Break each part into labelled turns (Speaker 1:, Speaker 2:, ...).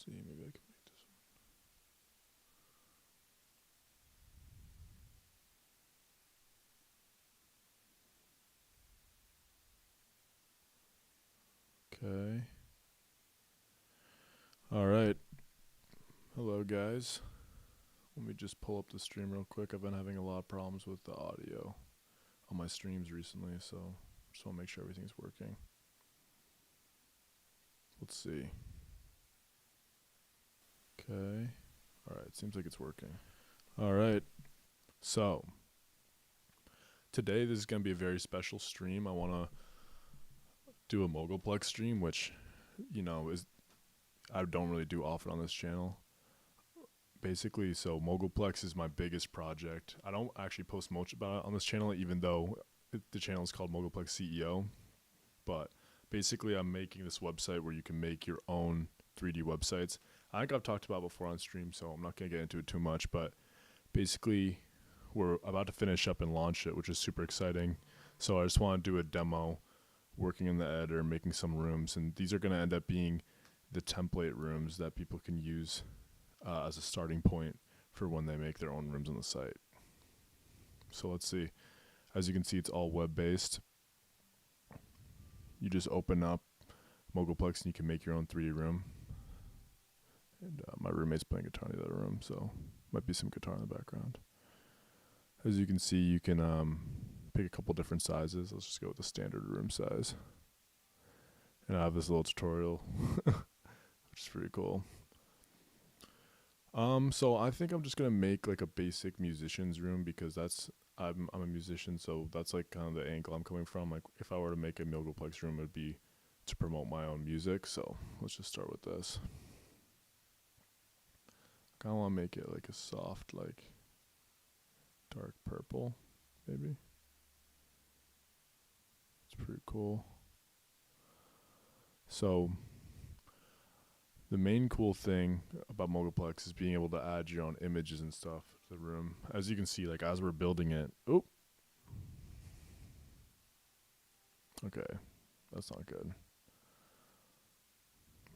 Speaker 1: see, maybe I can make this one. Okay. All right. Hello, guys. Let me just pull up the stream real quick. I've been having a lot of problems with the audio on my streams recently, so just want to make sure everything's working. Let's see. Okay. All right. Seems like it's working. All right. So today this is going to be a very special stream. I want to do a Mogulplex stream, which, is I don't really do often on this channel. Basically, so Mogulplex is my biggest project. I don't actually post much about it on this channel, even though the channel is called Mogulplex CEO. But basically, I'm making this website where you can make your own 3D websites. I think I've talked about it before on stream, so I'm not going to get into it too much. But basically, we're about to finish up and launch it, which is super exciting. So I just want to do a demo, working in the editor, making some rooms. And these are going to end up being the template rooms that people can use as a starting point for when they make their own rooms on the site. So let's see. As you can see, it's all web-based. You just open up Mogulplex and you can make your own 3D room. And my roommate's playing guitar in the other room, so might be some guitar in the background. As you can see, you can pick a couple different sizes. Let's just go with the standard room size. And I have this little tutorial, which is pretty cool. So I think I'm just gonna make like a basic musician's room because I'm a musician, so that's like kind of the angle I'm coming from. Like if I were to make a Mogulplex room, it'd be to promote my own music. So let's just start with this. I kind of want to make it like a soft, like dark purple, maybe. It's pretty cool. So the main cool thing about Mogulplex is being able to add your own images and stuff to the room. As you can see, like as we're building it, okay, that's not good.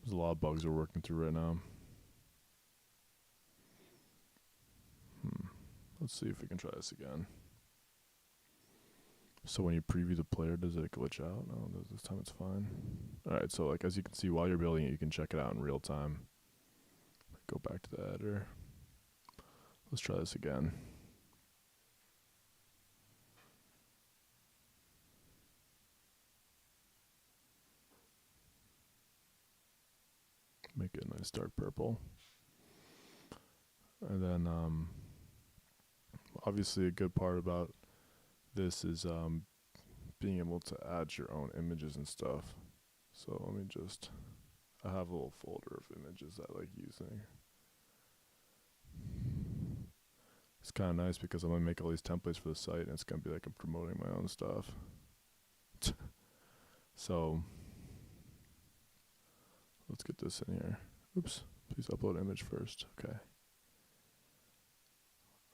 Speaker 1: There's a lot of bugs we're working through right now. Let's see if we can try this again. So when you preview the player, does it glitch out? No, this time it's fine. Alright, so like as you can see, while you're building it, you can check it out in real time. Go back to the editor. Let's try this again. Make it a nice dark purple. And then obviously a good part about this is being able to add your own images and stuff. So let me just, I have a little folder of images I like using. It's kind of nice because I'm going to make all these templates for the site and it's going to be like I'm promoting my own stuff. So let's get this in here. Oops, please upload image first. Okay.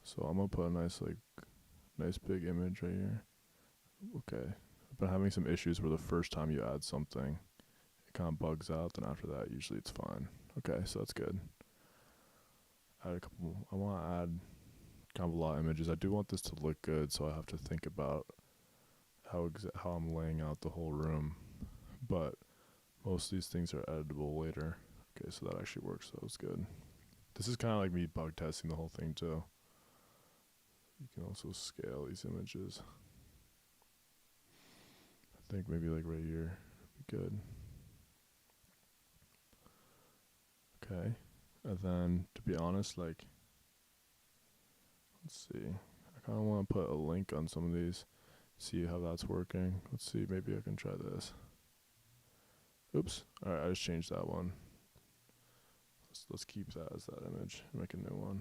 Speaker 1: So I'm going to put a nice big image right here. Okay. I've been having some issues where the first time you add something, it kind of bugs out. Then after that, usually it's fine. Okay, so that's good. I want to add kind of a lot of images. I do want this to look good, so I have to think about how I'm laying out the whole room. But most of these things are editable later. Okay, so that actually works. That was good. This is kind of like me bug testing the whole thing too. You can also scale these images. I think maybe like right here would be good. Okay, and then to be honest, like, let's see. I kind of want to put a link on some of these, see how that's working. Let's see, maybe I can try this. Oops, alright, I just changed that one. Let's keep that as that image and make a new one.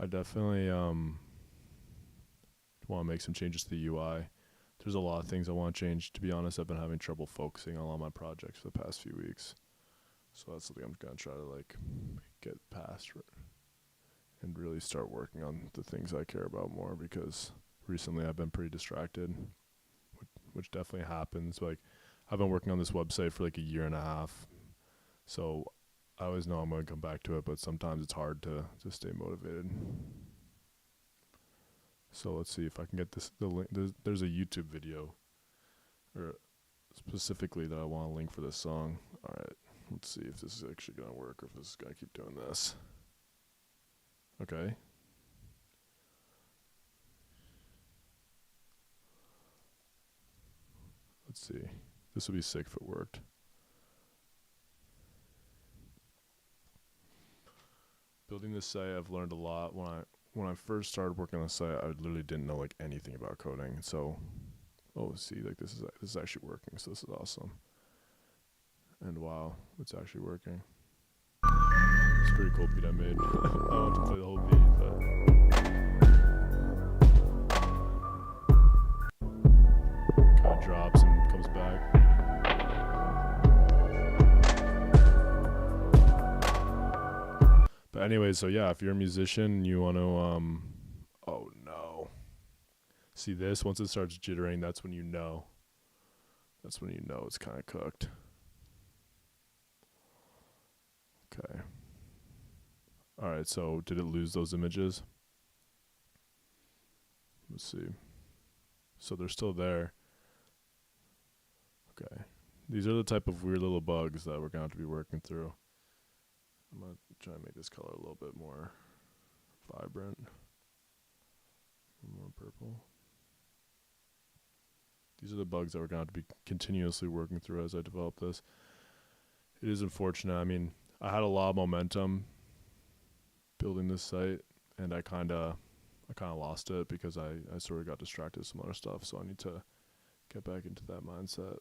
Speaker 1: I definitely want to make some changes to the UI. There's a lot of things I want to change. To be honest, I've been having trouble focusing on all my projects for the past few weeks. So that's something I'm going to try to like get past and really start working on the things I care about more, because recently I've been pretty distracted, which definitely happens. Like, I've been working on this website for like a year and a half, so I always know I'm going to come back to it, but sometimes it's hard to stay motivated. So let's see if I can get the link. There's a YouTube video, or specifically that I want to link for this song. All right, let's see if this is actually going to work or if this is going to keep doing this. Okay. Let's see. This would be sick if it worked. Building this site, I've learned a lot. When I first started working on the site, I literally didn't know like anything about coding. So, see, like this is actually working. So this is awesome. And wow, it's actually working. It's a pretty cool beat I made. I don't want to play the whole beat, but kind of drops and comes back. But anyway, so yeah, if you're a musician, you want to oh no. See this, once it starts jittering, that's when you know. That's when you know it's kind of cooked. Okay. All right, so did it lose those images? Let's see. So they're still there. Okay. These are the type of weird little bugs that we're going to have to be working through. I'm going to try and make this color a little bit more vibrant. More purple. These are the bugs that we're going to have to be continuously working through as I develop this. It is unfortunate. I mean, I had a lot of momentum building this site, and I kind of lost it because I sort of got distracted with some other stuff, so I need to get back into that mindset.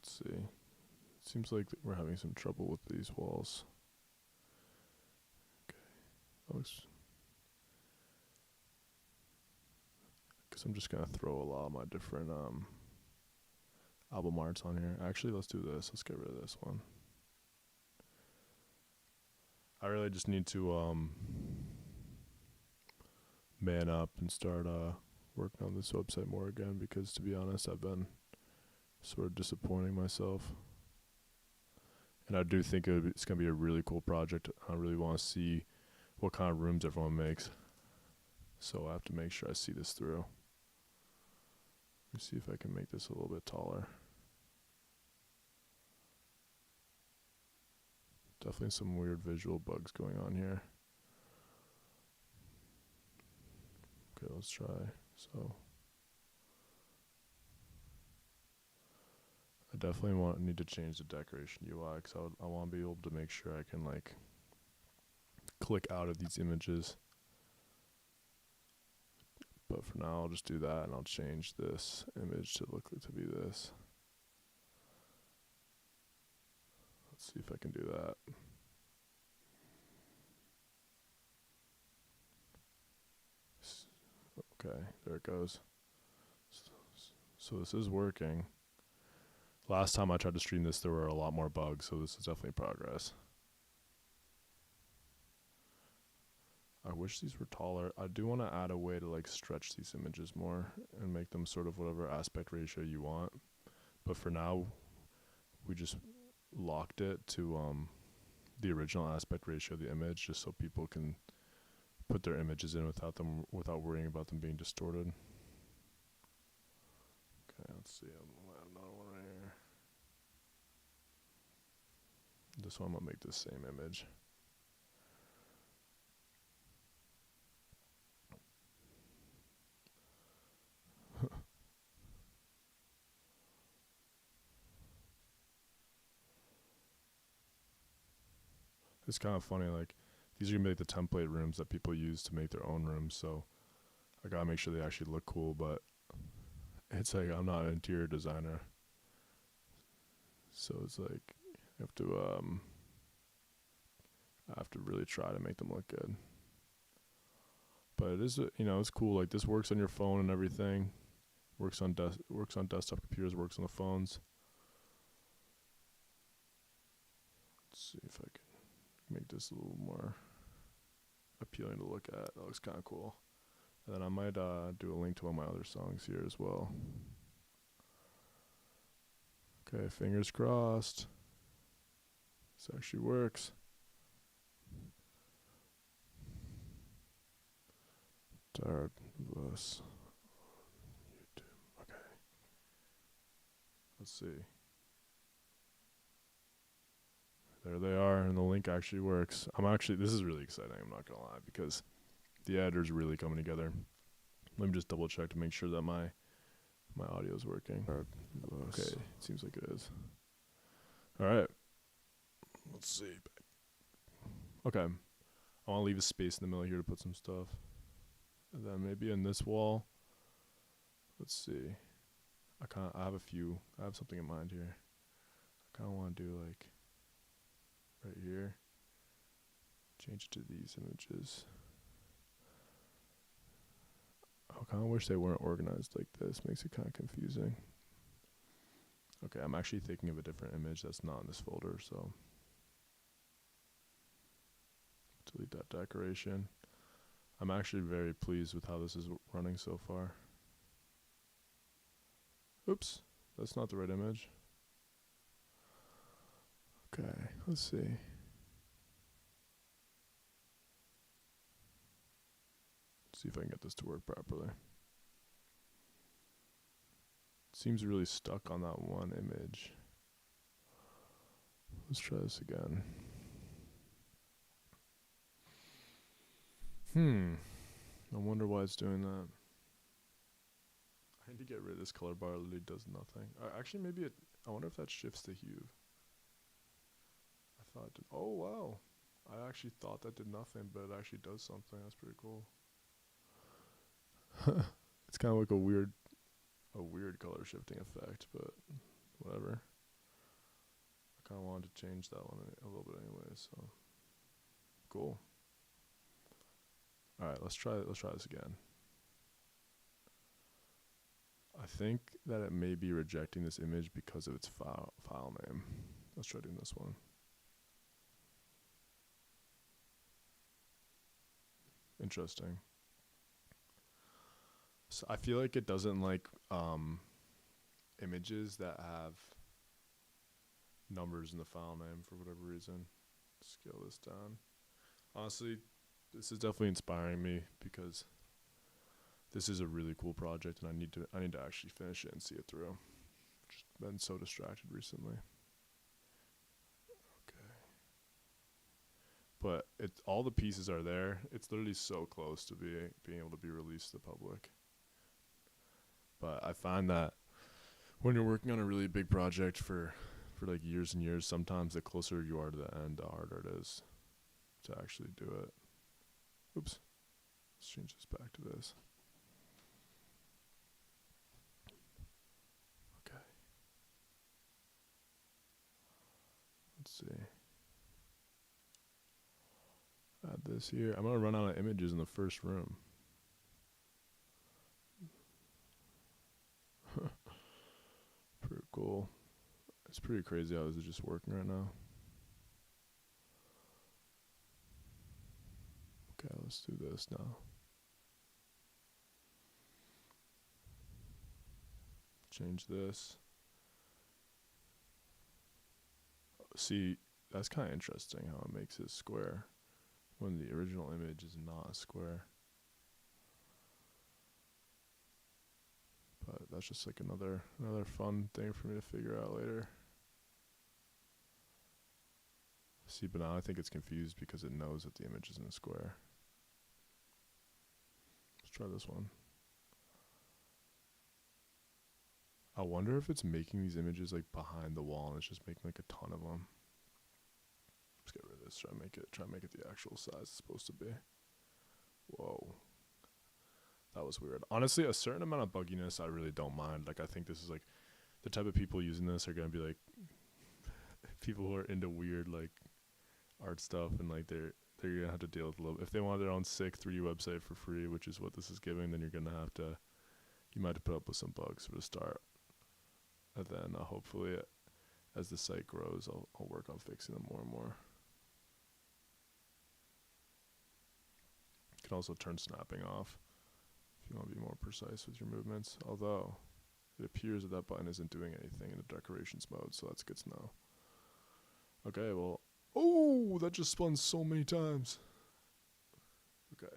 Speaker 1: Let's see. It seems like we're having some trouble with these walls. Okay. Because I'm just going to throw a lot of my different album arts on here. Actually, let's do this. Let's get rid of this one. I really just need to man up and start working on this website more again, because to be honest, I've been sort of disappointing myself. And I do think it's going to be a really cool project. I really want to see what kind of rooms everyone makes. So I have to make sure I see this through. Let me see if I can make this a little bit taller. Definitely some weird visual bugs going on here. Okay, let's try. So I definitely need to change the decoration UI, because I want to be able to make sure I can like click out of these images. But for now, I'll just do that, and I'll change this image to be this. Let's see if I can do that. Okay, there it goes. So this is working. Last time I tried to stream this, there were a lot more bugs, so this is definitely progress. I wish these were taller. I do want to add a way to like stretch these images more and make them sort of whatever aspect ratio you want. But for now, we just locked it to the original aspect ratio of the image, just so people can put their images in without worrying about them being distorted. Okay, let's see. I'll add another one right here. This one I'm gonna make the same image. It's kind of funny, like these are gonna be like the template rooms that people use to make their own rooms, so I gotta make sure they actually look cool, but it's like I'm not an interior designer, so it's like I have to really try to make them look good. But it is, it's cool. Like this works on your phone and everything. Works on desktop computers. Works on the phones. Let's see if I can make this a little more appealing to look at. That looks kind of cool. And then I might do a link to all my other songs here as well. Okay, fingers crossed. This actually works. Tired of us. YouTube. Okay. Let's see. There they are, and the link actually works. This is really exciting, I'm not gonna lie, because the editor's really coming together. Let me just double check to make sure that my audio is working. Okay, it seems like it is. Alright. Let's see. Okay. I want to leave a space in the middle here to put some stuff. And then maybe in this wall. Let's see. I have something in mind here. I kinda wanna do like right here. Change it to these images. I kinda wish they weren't organized like this. Makes it kinda confusing. Okay, I'm actually thinking of a different image that's not in this folder, so delete that decoration. I'm actually very pleased with how this is running so far. Oops, that's not the right image. Okay, let's see. See if I can get this to work properly. Seems really stuck on that one image. Let's try this again. I wonder why it's doing that. I need to get rid of this color bar. It literally does nothing. Actually, maybe I wonder if that shifts the hue. I thought it did. Oh, wow. I actually thought that did nothing, but it actually does something. That's pretty cool. It's kind of like a weird color shifting effect, but whatever. I kind of wanted to change that one a little bit anyway, so cool. All right, let's try this again. I think that it may be rejecting this image because of its file name. Let's try doing this one. Interesting. So I feel like it doesn't like images that have numbers in the file name for whatever reason. Scale this down. Honestly, this is definitely inspiring me because this is a really cool project and I need to actually finish it and see it through. Just been so distracted recently. Okay. But all the pieces are there. It's literally so close to being able to be released to the public. But I find that when you're working on a really big project for like years and years, sometimes the closer you are to the end, the harder it is to actually do it. Oops. Let's change this back to this. Okay. Let's see. Add this here. I'm going to run out of images in the first room. Pretty cool. It's pretty crazy how this is just working right now. Okay, let's do this now. Change this. See, that's kind of interesting how it makes it square when the original image is not a square. But that's just like another fun thing for me to figure out later. See, but now I think it's confused because it knows that the image isn't a square. Let's try this one. I wonder if it's making these images like behind the wall and it's just making like a ton of them. Let's get rid of this. Try to make it the actual size it's supposed to be. Whoa. That was weird. Honestly, a certain amount of bugginess I really don't mind. Like I think this is like the type of people using this are gonna be like people who are into weird like art stuff and like they're gonna have to deal with a little. If they want their own sick 3D website for free, which is what this is giving, then you might have to put up with some bugs for the start. And then hopefully, as the site grows, I'll work on fixing them more and more. You can also turn snapping off. if you want to be more precise with your movements. Although, it appears that button isn't doing anything in the decorations mode, so that's good to know. Okay, well, oh, that just spun so many times. Okay.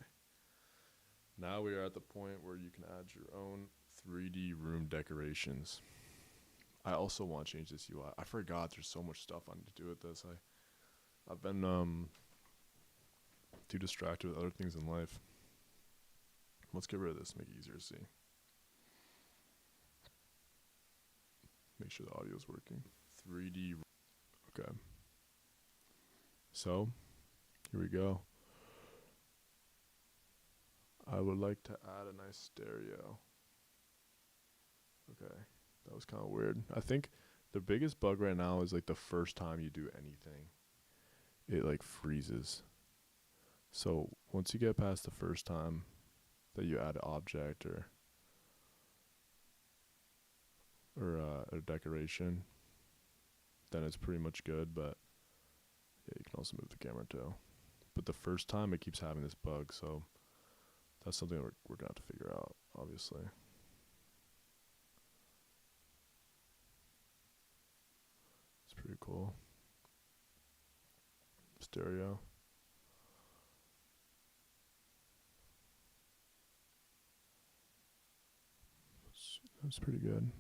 Speaker 1: Now we are at the point where you can add your own 3D room decorations. I also want to change this UI. I forgot there's so much stuff I need to do with this. I've been too distracted with other things in life. Let's get rid of this, make it easier to see. Make sure the audio is working. 3D. Okay. So, here we go. I would like to add a nice stereo. Okay. That was kind of weird. I think the biggest bug right now is like the first time you do anything, it like freezes. So once you get past the first time that you add an object or a decoration, then it's pretty much good. But yeah, you can also move the camera too. But the first time it keeps having this bug, so that's something we're gonna have to figure out, obviously. It's pretty cool. Stereo. That's pretty good.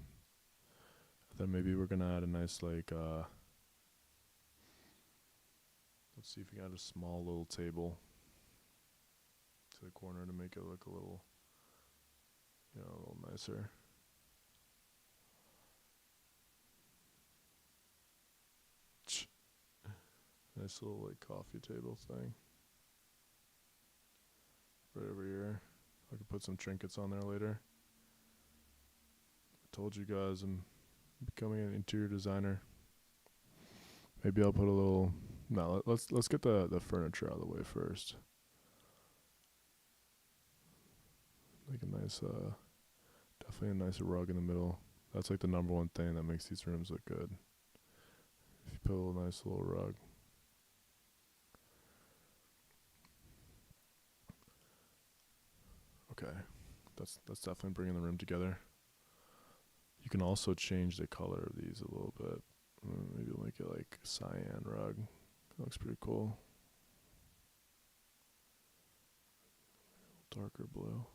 Speaker 1: Then maybe we're gonna add a nice like let's see if we can add a small little table to the corner to make it look a little, a little nicer. Nice little like coffee table thing. Right over here. I could put some trinkets on there later. I told you guys I'm becoming an interior designer. Maybe I'll put a little. No, let's get the furniture out of the way first. Like a nice, definitely a nice rug in the middle. That's like the number one thing that makes these rooms look good. If you put a nice little rug. Okay, that's definitely bringing the room together. You can also change the color of these a little bit. Maybe make it like cyan rug. That looks pretty cool. Darker blue.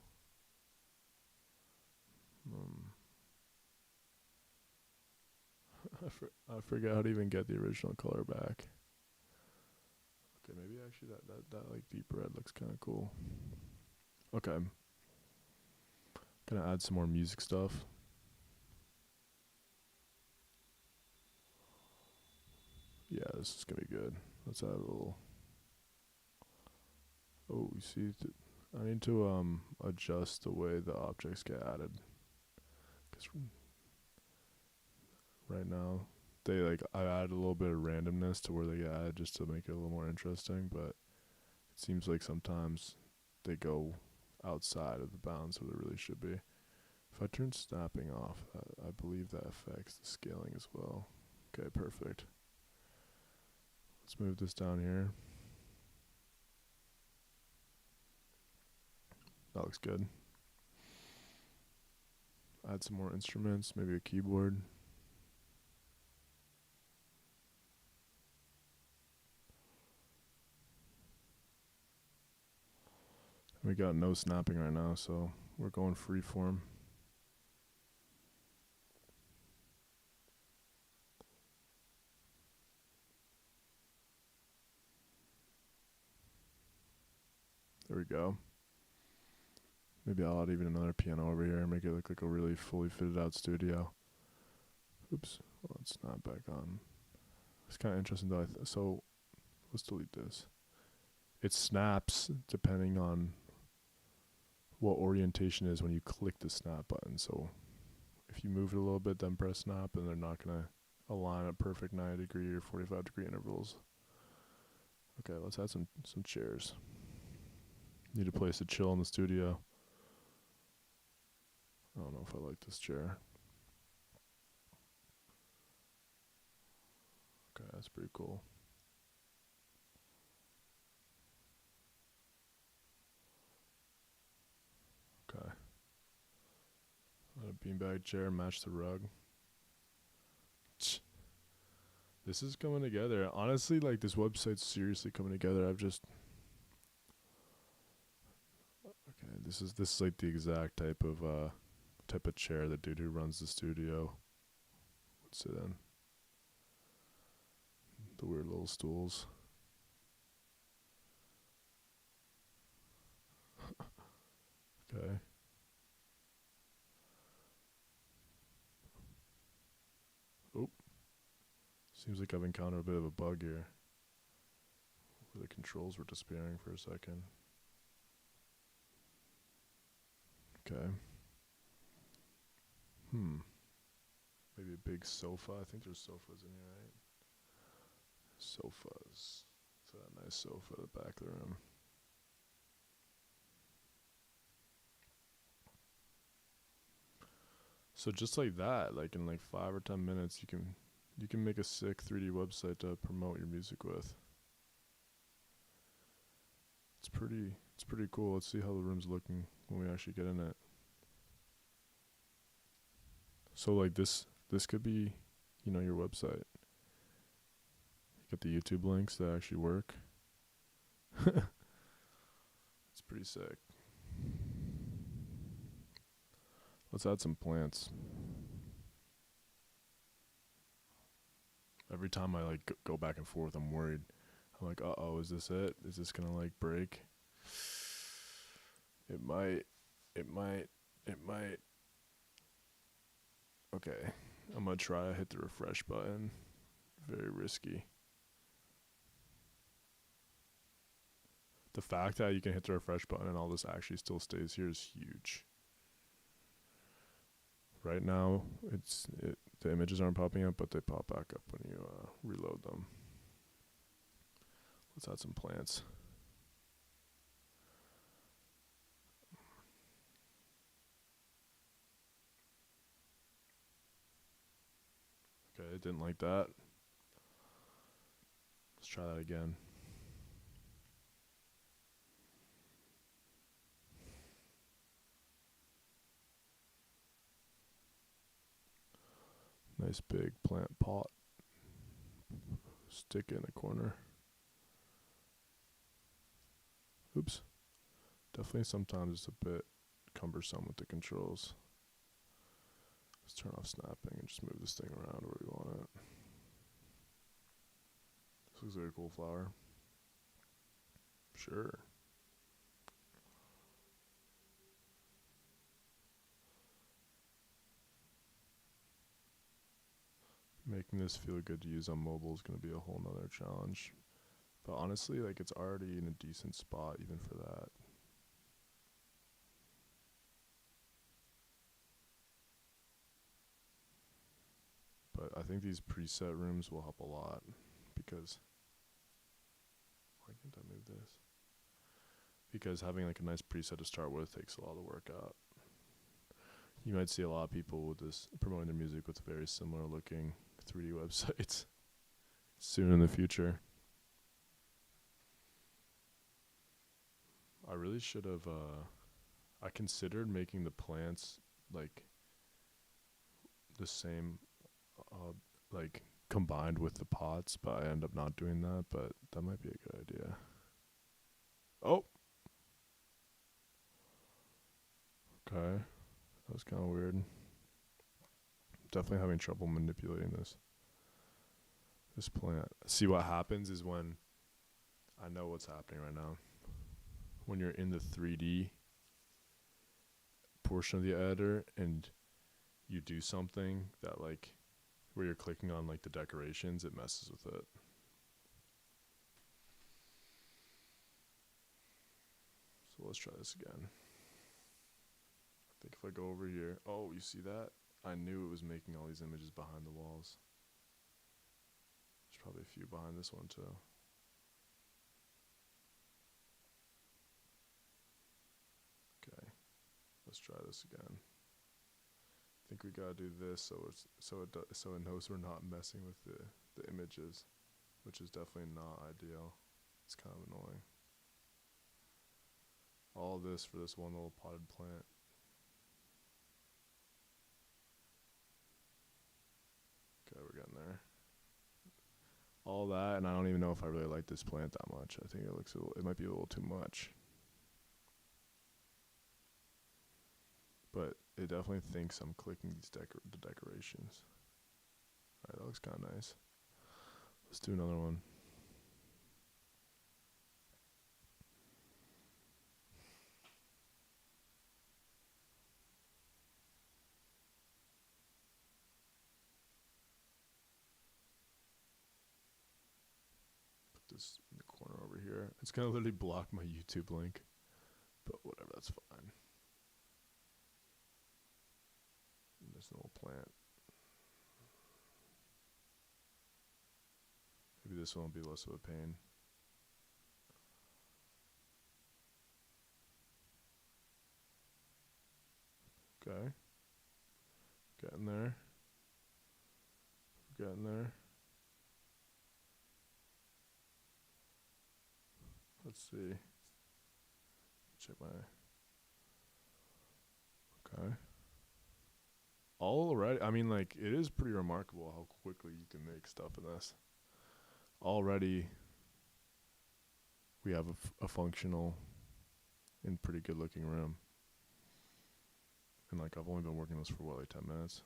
Speaker 1: I forgot how to even get the original color back. Okay, maybe actually that like deep red looks kind of cool. Okay. Gonna add some more music stuff. Yeah, this is gonna be good. Let's add a little. Oh, you see, I need to adjust the way the objects get added. Cause right now, I added a little bit of randomness to where they get added just to make it a little more interesting. But it seems like sometimes they go outside of the bounds where they really should be. If I turn snapping off, I believe that affects the scaling as well. Okay, perfect. Let's move this down here. That looks good. Add some more instruments, maybe a keyboard. We got no snapping right now, so we're going free form. There we go. Maybe I'll add even another piano over here and make it look like a really fully fitted out studio. Oops. Well, it's not back on. It's kind of interesting though. So let's delete this. It snaps depending on what orientation is when you click the snap button. So if you move it a little bit, then press snap, and they're not going to align at perfect 90-degree or 45-degree intervals. Okay, let's add some chairs. Need a place to chill in the studio. I don't know if I like this chair. Okay, that's pretty cool. Okay. beanbag chair, match the rug. This is coming together. Honestly, like, this website's seriously coming together. Okay, this is like the exact type of chair the dude who runs the studio would sit in. The weird little stools. Okay. Oh. Seems like I've encountered a bit of a bug here. Where the controls were disappearing for a second. Okay. Maybe a big sofa. I think there's sofas in here, right? Sofas. So that nice sofa at the back of the room. So just like that, like in like 5 or 10 minutes, you can make a sick 3D website to promote your music with. It's pretty cool. Let's see how the room's looking when we actually get in it. So like this could be, your website. You got the YouTube links that actually work. It's pretty sick. Let's add some plants. Every time I like go back and forth, I'm worried. I'm like, uh-oh, is this it? Is this gonna like break? It might. Okay, I'm gonna try to hit the refresh button. Very risky. The fact that you can hit the refresh button and all this actually still stays here is huge. Right now, the images aren't popping up, but they pop back up when you reload them. Let's add some plants. Okay, I didn't like that. Let's try that again. Nice big plant pot. Stick in the corner. Oops. Definitely sometimes it's a bit cumbersome with the controls. Let's turn off snapping and just move this thing around where we want it. This looks like a cool flower. Sure. Making this feel good to use on mobile is going to be a whole nother challenge. But honestly, like, it's already in a decent spot even for that. But I think these preset rooms will help a lot because... Why can't I move this? Because having like a nice preset to start with takes a lot of work out. You might see a lot of people with this promoting their music with very similar looking 3D websites soon in the future. I really should have I considered making the plants like the same like combined with the pots, but I end up not doing that, but that might be a good idea. Oh. Okay. That was kind of weird. Definitely having trouble manipulating this plant. See, what happens is when I know what's happening right now. When you're in the 3D portion of the editor and you do something that like where you're clicking on like the decorations, it messes with it. So let's try this again. I think if I go over here, oh, you see that? I knew it was making all these images behind the walls. There's probably a few behind this one too. Okay, let's try this again. I think we gotta do this so it knows we're not messing with the images, which is definitely not ideal. It's kind of annoying. All this for this one little potted plant. getting there. All that, and I don't even know if I really like this plant that much. I think it might be a little too much. But it definitely thinks I'm clicking the decorations. Alright, that looks kind of nice. Let's do another one. Put this in the corner over here. It's gonna literally block my YouTube link, but whatever, that's fine. And there's an old plant. Maybe this one will be less of a pain. Okay. Getting there. Getting there. Let's see. Check my... Okay. Already, I mean, like, it is pretty remarkable how quickly you can make stuff in this. Already, we have a functional and pretty good looking room. And, like, I've only been working this for, what, like 10 minutes?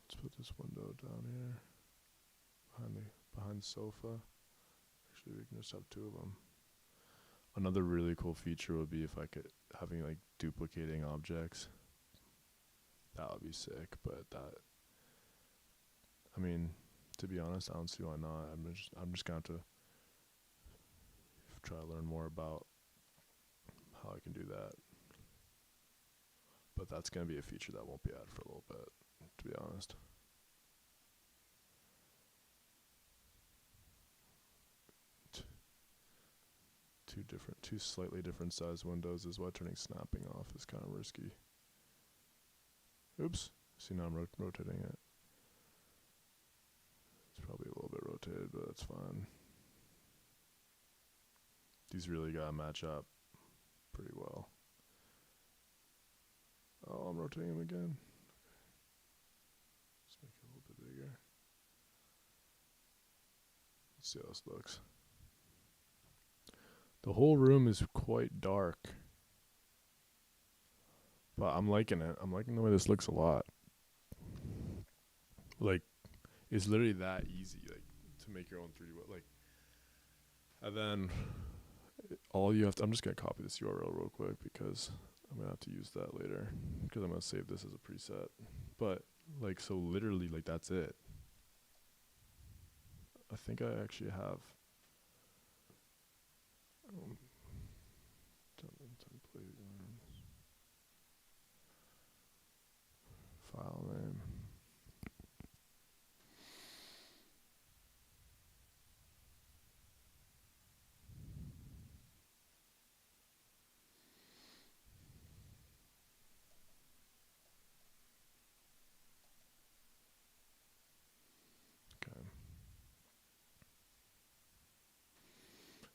Speaker 1: Let's put this window down here, behind the sofa. Actually, we can just have two of them. Another really cool feature would be if I could having like duplicating objects. That would be sick, but I mean, to be honest, I don't see why not. I'm just going to try to learn more about how I can do that. But that's going to be a feature that won't be added for a little bit, to be honest. Two slightly different size windows is why turning snapping off is kind of risky. Oops. See, now I'm rotating it. It's probably a little bit rotated, but that's fine. These really gotta match up pretty well. Oh, I'm rotating them again. Okay. Just make it a little bit bigger. Let's see how this looks. The whole room is quite dark. But I'm liking it. I'm liking the way this looks a lot. Like, it's literally that easy, like, to make your own 3D, like, and then all you have to, I'm just going to copy this URL real quick because I'm going to have to use that later because I'm going to save this as a preset. But, like, so literally, like, that's it. I think I actually have template file name. Okay.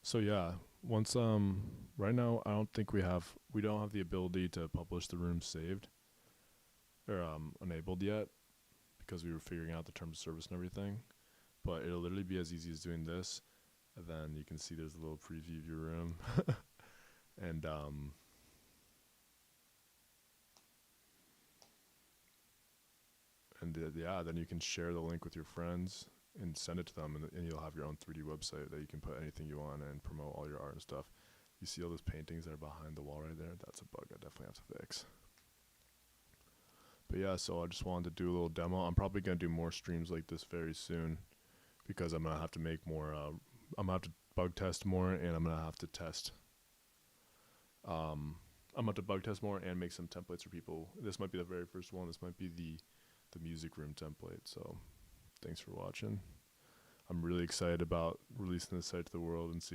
Speaker 1: So yeah, once right now I don't think we don't have the ability to publish the room saved or enabled yet because we were figuring out the terms of service and everything. But it'll literally be as easy as doing this, and then you can see there's a little preview of your room, and yeah, then you can share the link with your friends and send it to them, and you'll have your own 3D website that you can put anything you want and promote all your art and stuff. You see all those paintings that are behind the wall right there? That's a bug I definitely have to fix. But yeah, so I just wanted to do a little demo. I'm probably going to do more streams like this very soon because I'm going to have to make more, I'm going to have to bug test more, and I'm going to have to test, I'm going to have to bug test more and make some templates for people. This might be the very first one. This might be the music room template. So thanks for watching. I'm really excited about releasing this site to the world and seeing